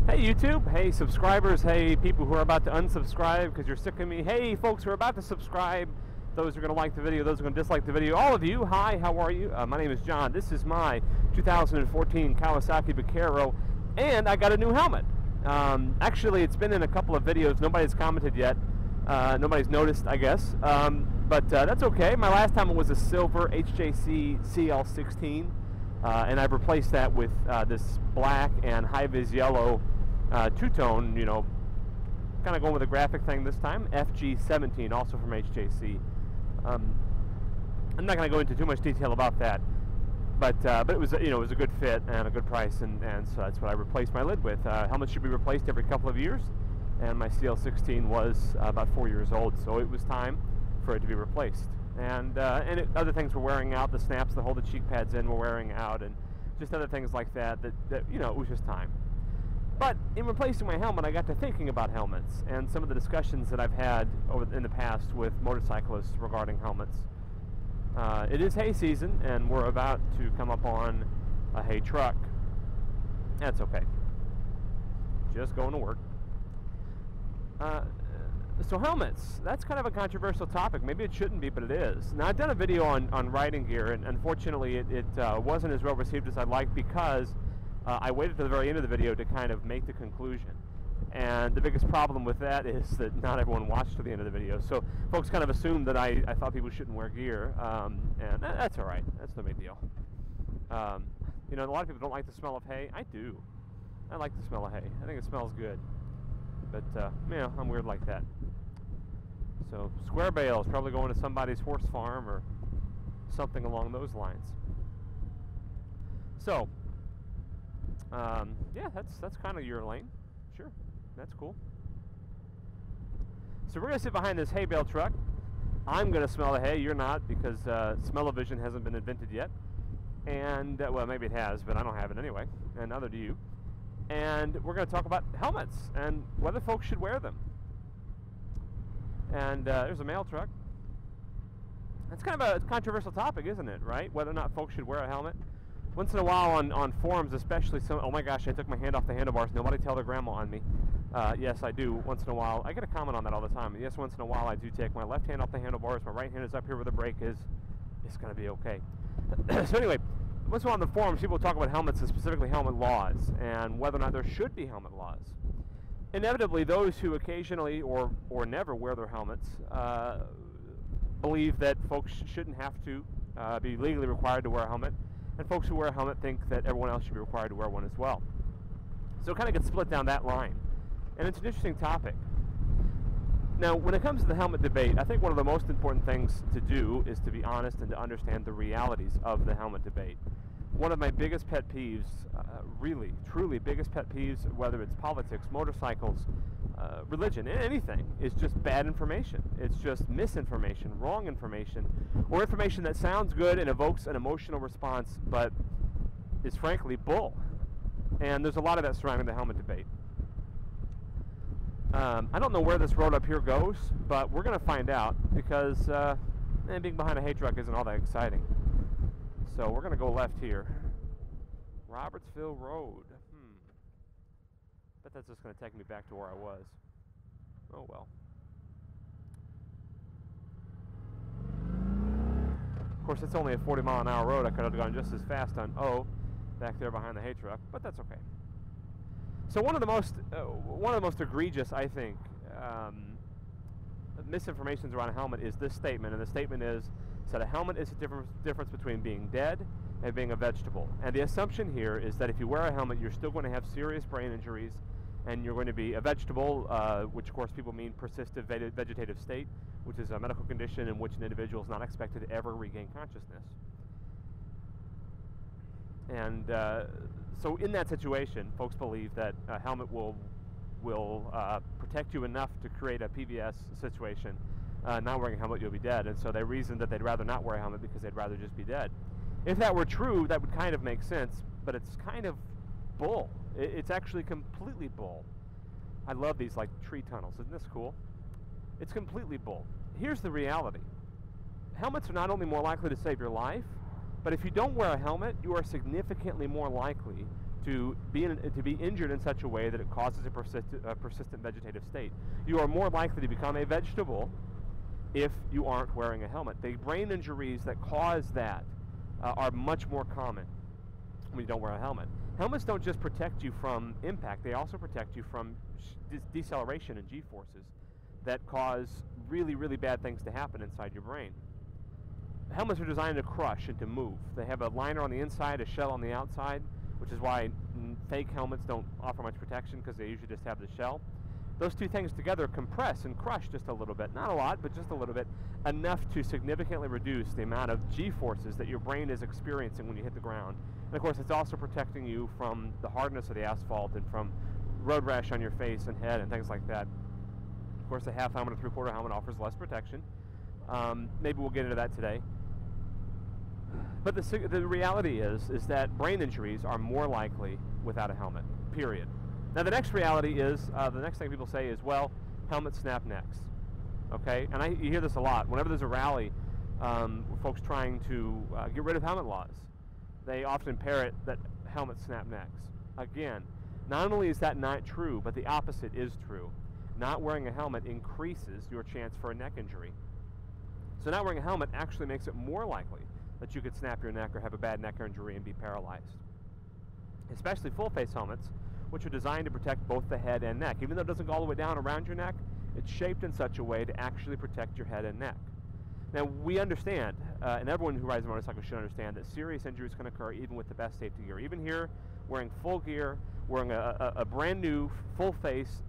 Hey YouTube, hey subscribers, hey people who are about to unsubscribe because you're sick of me, hey folks who are about to subscribe, those who are going to like the video, those who are going to dislike the video, all of you, hi, how are you? My name is John. This is my 2014 Kawasaki Vaquero, and I got a new helmet. Actually, it's been in a couple of videos. Nobody's commented yet. Nobody's noticed, I guess, but that's okay. My last helmet was a silver HJC CL16, and I've replaced that with this black and high-vis yellow two-tone, you know, kind of going with a graphic thing this time, FG17, also from HJC. I'm not going to go into too much detail about that, but it was, you know, it was a good fit and a good price, and so that's what I replaced my lid with. Helmets should be replaced every couple of years, and my CL16 was about 4 years old, so it was time for it to be replaced. And other things were wearing out. The snaps that hold the cheek pads in were wearing out, and just other things like that, you know, it was just time. But in replacing my helmet, I got to thinking about helmets and some of the discussions that I've had in the past with motorcyclists regarding helmets. It is hay season, and we're about to come up on a hay truck. That's okay. Just going to work. So helmets, that's kind of a controversial topic. Maybe it shouldn't be, but it is. Now, I've done a video on riding gear, and unfortunately it wasn't as well received as I'd like because I waited to the very end of the video to kind of make the conclusion. And the biggest problem with that is that not everyone watched to the end of the video. So folks kind of assumed that I thought people shouldn't wear gear, and that's all right. That's no big deal. You know, a lot of people don't like the smell of hay. I do. I like the smell of hay. I think it smells good. But, you know, I'm weird like that. So, square bales, probably going to somebody's horse farm or something along those lines. So, yeah, that's kind of your lane. Sure, that's cool. So we're going to sit behind this hay bale truck. I'm going to smell the hay. You're not, because smell-o-vision hasn't been invented yet. And, well, maybe it has, but I don't have it anyway, and neither do you. And we're going to talk about helmets and whether folks should wear them. And there's a mail truck. That's kind of a controversial topic, isn't it, right? Whether or not folks should wear a helmet. Once in a while on forums, especially, oh my gosh, I took my hand off the handlebars. Nobody tell their grandma on me. Yes, I do once in a while. I get a comment on that all the time. Yes, once in a while I do take my left hand off the handlebars. My right hand is up here where the brake is. It's going to be okay. So anyway, once in a while on the forums, people talk about helmets and specifically helmet laws and whether or not there should be helmet laws. Inevitably, those who occasionally or never wear their helmets believe that folks shouldn't have to be legally required to wear a helmet, and folks who wear a helmet think that everyone else should be required to wear one as well. So it kind of gets split down that line, and it's an interesting topic. Now, when it comes to the helmet debate, I think one of the most important things to do is to be honest and to understand the realities of the helmet debate. One of my biggest pet peeves, really, truly biggest pet peeves, whether it's politics, motorcycles, religion, anything, is just bad information. It's just misinformation, wrong information, or information that sounds good and evokes an emotional response, but is frankly bull. And there's a lot of that surrounding the helmet debate. I don't know where this road up here goes, but we're going to find out because being behind a hay truck isn't all that exciting. So we're going to go left here. Robertsville Road. Bet that's just going to take me back to where I was. Oh well. Of course, it's only a 40-mile-an-hour road. I could have gone just as fast on back there behind the hay truck, but that's okay. So one of the most egregious, I think, misinformations around a helmet is this statement, and the statement is that a helmet is the difference between being dead and being a vegetable. And the assumption here is that if you wear a helmet, you're still going to have serious brain injuries, and you're going to be a vegetable, which of course people mean persistent vegetative state, which is a medical condition in which an individual is not expected to ever regain consciousness. And so in that situation, folks believe that a helmet will protect you enough to create a PVS situation. Not wearing a helmet, you'll be dead. And so they reason that they'd rather not wear a helmet because they'd rather just be dead. If that were true, that would kind of make sense, but it's kind of bull. It's actually completely bull. I love these like tree tunnels. Isn't this cool? It's completely bull. Here's the reality. Helmets are not only more likely to save your life, But if you don't wear a helmet, you are significantly more likely to be injured in such a way that it causes a persistent vegetative state. You are more likely to become a vegetable if you aren't wearing a helmet. The brain injuries that cause that are much more common when you don't wear a helmet. Helmets don't just protect you from impact, they also protect you from deceleration and G-forces that cause really, really bad things to happen inside your brain. Helmets are designed to crush and to move. They have a liner on the inside, a shell on the outside, which is why fake helmets don't offer much protection, because they usually just have the shell. Those two things together compress and crush just a little bit, not a lot, but just a little bit, enough to significantly reduce the amount of G-forces that your brain is experiencing when you hit the ground. And of course, it's also protecting you from the hardness of the asphalt and from road rash on your face and head and things like that. Of course, a half helmet or three-quarter helmet offers less protection. Maybe we'll get into that today. But the reality is that brain injuries are more likely without a helmet, period. Now the next reality is, the next thing people say is, well, helmets snap necks. Okay, and you hear this a lot. Whenever there's a rally, folks trying to get rid of helmet laws, they often parrot that helmets snap necks. Again, not only is that not true, but the opposite is true. Not wearing a helmet increases your chance for a neck injury. So not wearing a helmet actually makes it more likely that you could snap your neck or have a bad neck injury and be paralyzed. Especially full-face helmets, which are designed to protect both the head and neck. Even though it doesn't go all the way down around your neck, it's shaped in such a way to actually protect your head and neck. Now, we understand, and everyone who rides a motorcycle should understand, that serious injuries can occur even with the best safety gear. Even here, wearing full gear, wearing a brand new full-face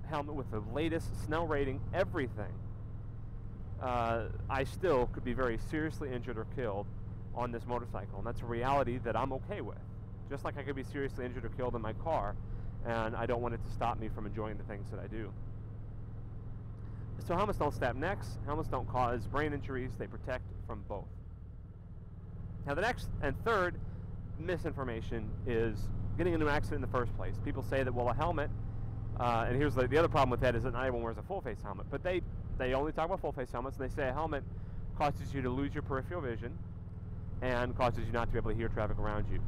helmet with the latest Snell rating, everything, I still could be very seriously injured or killed on this motorcycle, and that's a reality that I'm okay with. Just like I could be seriously injured or killed in my car, and I don't want it to stop me from enjoying the things that I do. So helmets don't snap necks, helmets don't cause brain injuries, they protect from both. Now the next and third misinformation is getting into an accident in the first place. People say that, well, a helmet, and here's the other problem with that, is that not everyone wears a full-face helmet, but they only talk about full-face helmets, and they say a helmet causes you to lose your peripheral vision and causes you not to be able to hear traffic around you.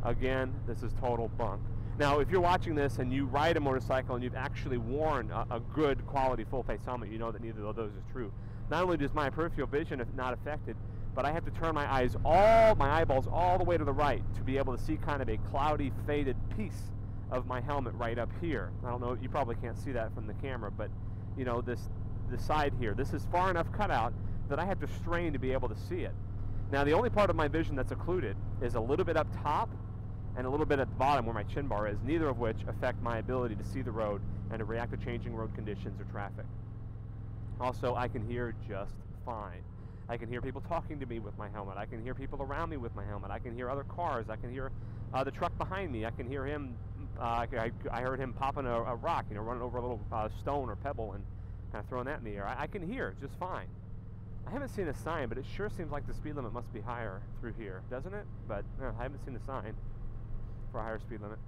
Again, this is total bunk. Now, if you're watching this and you ride a motorcycle and you've actually worn a good quality full-face helmet, you know that neither of those is true. Not only does my peripheral vision not affected, but I have to turn my eyeballs all the way to the right to be able to see kind of a cloudy, faded piece of my helmet right up here. I don't know, you probably can't see that from the camera, but you know, this side here, this is far enough cut out that I have to strain to be able to see it. Now, the only part of my vision that's occluded is a little bit up top and a little bit at the bottom where my chin bar is, neither of which affect my ability to see the road and to react to changing road conditions or traffic. Also, I can hear just fine. I can hear people talking to me with my helmet. I can hear people around me with my helmet. I can hear other cars. I can hear the truck behind me. I can hear him, I heard him popping a rock, you know, running over a little stone or pebble and kind of throwing that in the air. I can hear just fine. I haven't seen a sign, but it sure seems like the speed limit must be higher through here, doesn't it? But no, I haven't seen a sign for a higher speed limit.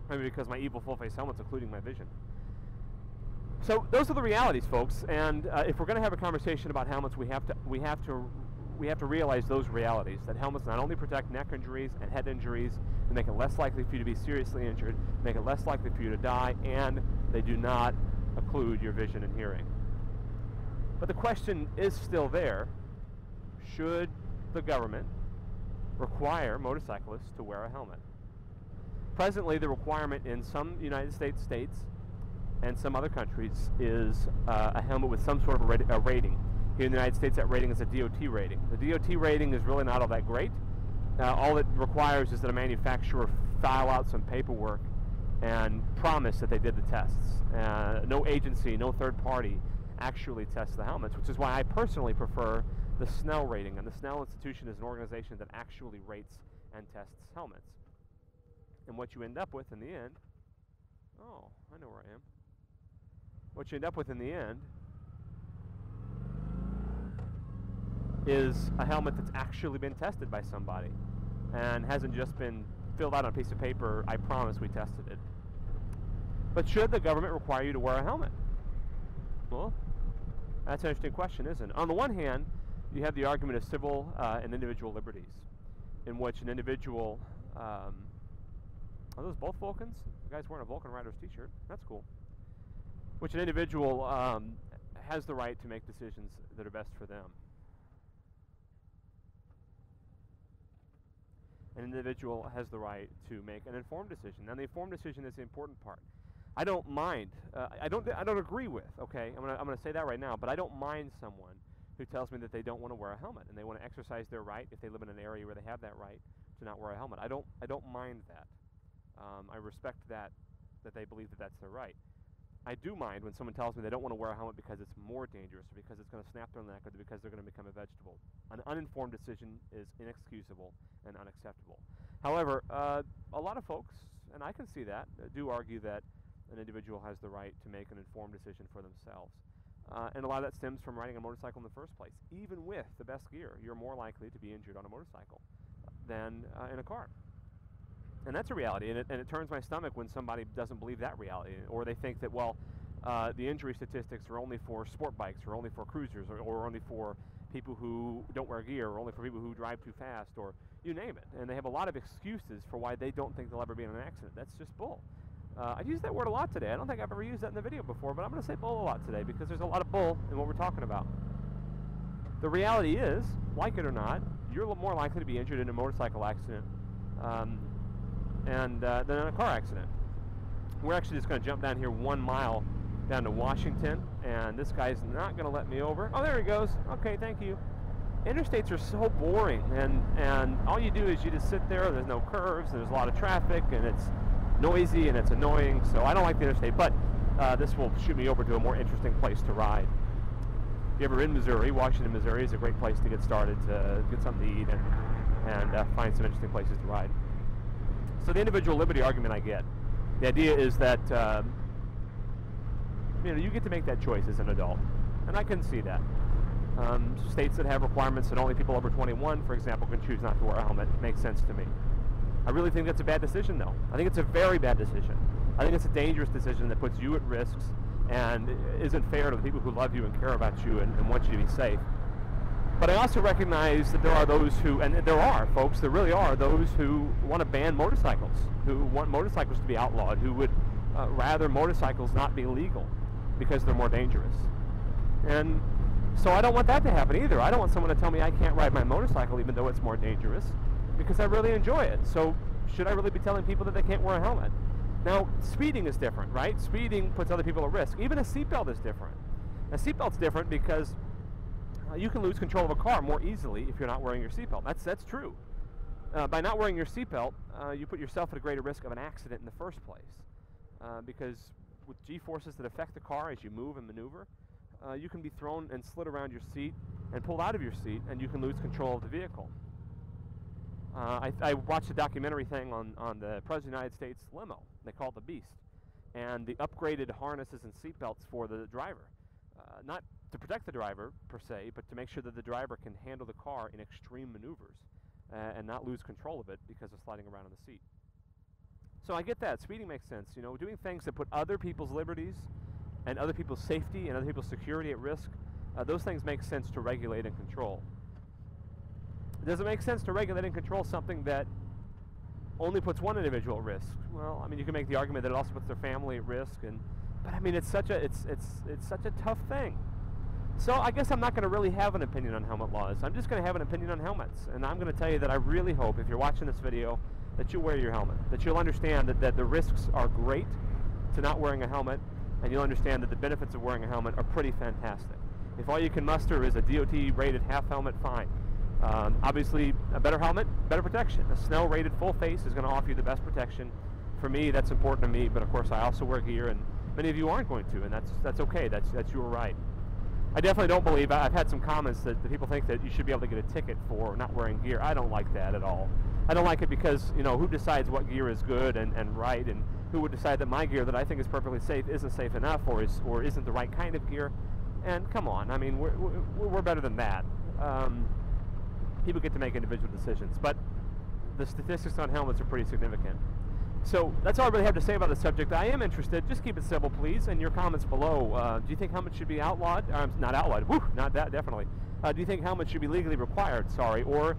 Maybe because my evil full-face helmet's occluding my vision. So those are the realities, folks. And if we're going to have a conversation about helmets, we have to realize those realities. That helmets not only protect neck injuries and head injuries, they make it less likely for you to be seriously injured, make it less likely for you to die, and they do not occlude your vision and hearing. But the question is still there: should the government require motorcyclists to wear a helmet? Presently, the requirement in some United States and some other countries is a helmet with some sort of a rating. Here in the United States, that rating is a DOT rating. The DOT rating is really not all that great. All it requires is that a manufacturer file out some paperwork and promise that they did the tests. No agency, no third party actually tests the helmets, which is why I personally prefer the Snell rating. And the Snell Institution is an organization that actually rates and tests helmets. And what you end up with in the end, oh, I know where I am. What you end up with in the end is a helmet that's actually been tested by somebody and hasn't just been filled out on a piece of paper, I promise we tested it. But should the government require you to wear a helmet? Well, that's an interesting question, isn't it? On the one hand, you have the argument of civil and individual liberties, in which an individual, are those both Vulcans? The guy's wearing a Vulcan Riders t-shirt. That's cool. Which an individual has the right to make decisions that are best for them. An individual has the right to make an informed decision. Now, the informed decision is the important part. I don't mind. I don't agree with. Okay, I'm gonna say that right now. But I don't mind someone who tells me that they don't want to wear a helmet and they want to exercise their right if they live in an area where they have that right to not wear a helmet. I don't mind that. I respect that they believe that that's their right. I do mind when someone tells me they don't want to wear a helmet because it's more dangerous, or because it's going to snap their neck, or because they're going to become a vegetable. An uninformed decision is inexcusable and unacceptable. However, a lot of folks, and I can see that, do argue that an individual has the right to make an informed decision for themselves. And a lot of that stems from riding a motorcycle in the first place. Even with the best gear, you're more likely to be injured on a motorcycle than in a car. And that's a reality, and it turns my stomach when somebody doesn't believe that reality, or they think that, well, the injury statistics are only for sport bikes, or only for cruisers, or only for people who don't wear gear, or only for people who drive too fast, or you name it. And they have a lot of excuses for why they don't think they'll ever be in an accident. That's just bull. I've used that word a lot today. I don't think I've ever used that in the video before, but I'm going to say bull a lot today because there's a lot of bull in what we're talking about. The reality is, like it or not, you're more likely to be injured in a motorcycle accident than in a car accident. We're actually just going to jump down here 1 mile down to Washington, and this guy's not going to let me over. Oh, there he goes. Okay, thank you. Interstates are so boring, and all you do is you just sit there. There's no curves, there's a lot of traffic, and it's noisy and it's annoying, so I don't like the interstate, but this will shoot me over to a more interesting place to ride. If you're ever in Missouri, Washington, Missouri is a great place to get started, to get something to eat and find some interesting places to ride. So the individual liberty argument I get. The idea is that you get to make that choice as an adult, and I can see that. States that have requirements that only people over 21, for example, can choose not to wear a helmet makes sense to me. I really think that's a bad decision, though. I think it's a very bad decision. I think it's a dangerous decision that puts you at risks and isn't fair to the people who love you and care about you and want you to be safe. But I also recognize that there are those who, and there are folks, there really are those who want to ban motorcycles, who want motorcycles to be outlawed, who would rather motorcycles not be legal because they're more dangerous. And so I don't want that to happen either. I don't want someone to tell me I can't ride my motorcycle even though it's more dangerous, because I really enjoy it. So should I really be telling people that they can't wear a helmet? Now, speeding is different, right? Speeding puts other people at risk. Even a seatbelt is different. A seatbelt's different because you can lose control of a car more easily if you're not wearing your seatbelt. That's true. By not wearing your seatbelt, you put yourself at a greater risk of an accident in the first place. Because with G-forces that affect the car as you move and maneuver, you can be thrown and slid around your seat and pulled out of your seat, and you can lose control of the vehicle. I watched a documentary thing on the President of the United States limo. They call it the Beast. And the upgraded harnesses and seatbelts for the driver. Not to protect the driver, per se, but to make sure that the driver can handle the car in extreme maneuvers and not lose control of it because of sliding around in the seat. So I get that. Speeding makes sense. You know, doing things that put other people's liberties and other people's safety and other people's security at risk, those things make sense to regulate and control. Does it make sense to regulate and control something that only puts one individual at risk? Well, I mean, you can make the argument that it also puts their family at risk, but I mean, it's such a tough thing. So I guess I'm not going to really have an opinion on helmet laws. I'm just going to have an opinion on helmets, and I'm going to tell you that I really hope, if you're watching this video, that you wear your helmet, that you'll understand that the risks are great to not wearing a helmet, and you'll understand that the benefits of wearing a helmet are pretty fantastic. If all you can muster is a DOT-rated half helmet, fine. Obviously, a better helmet, better protection. A snow-rated full face is going to offer you the best protection. For me, that's important to me, but of course I also wear gear, and many of you aren't going to, and that's okay. That's your right. I definitely don't believe, I've had some comments that people think that you should be able to get a ticket for not wearing gear. I don't like that at all. I don't like it because, you know, who decides what gear is good and right, and who would decide that my gear that I think is perfectly safe isn't safe enough or isn't the right kind of gear? And come on, I mean, we're better than that. People get to make individual decisions, but the statistics on helmets are pretty significant. So that's all I really have to say about the subject. I am interested. Just keep it civil, please, and your comments below. Do you think helmets should be outlawed? Not outlawed. Whew, not that, definitely. Do you think helmets should be legally required? Sorry. Or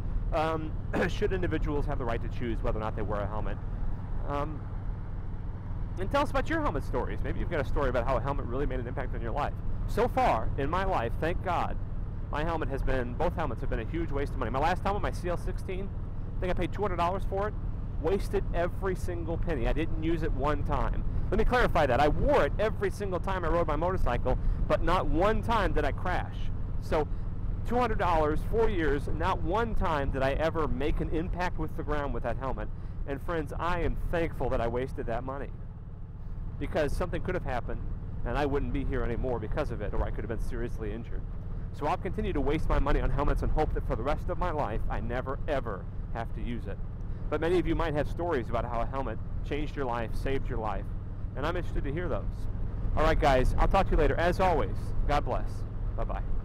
should individuals have the right to choose whether or not they wear a helmet? And tell us about your helmet stories. Maybe you've got a story about how a helmet really made an impact on your life. So far, in my life, thank God, both helmets have been a huge waste of money. My last helmet, my CL16, I think I paid $200 for it. Wasted every single penny. I didn't use it one time. Let me clarify that. I wore it every single time I rode my motorcycle, but not one time did I crash. So $200, 4 years, not one time did I ever make an impact with the ground with that helmet. And friends, I am thankful that I wasted that money, because something could have happened and I wouldn't be here anymore because of it, or I could have been seriously injured. So I'll continue to waste my money on helmets and hope that for the rest of my life I never ever have to use it. But many of you might have stories about how a helmet changed your life, saved your life, and I'm interested to hear those. All right, guys, I'll talk to you later. As always, God bless. Bye-bye.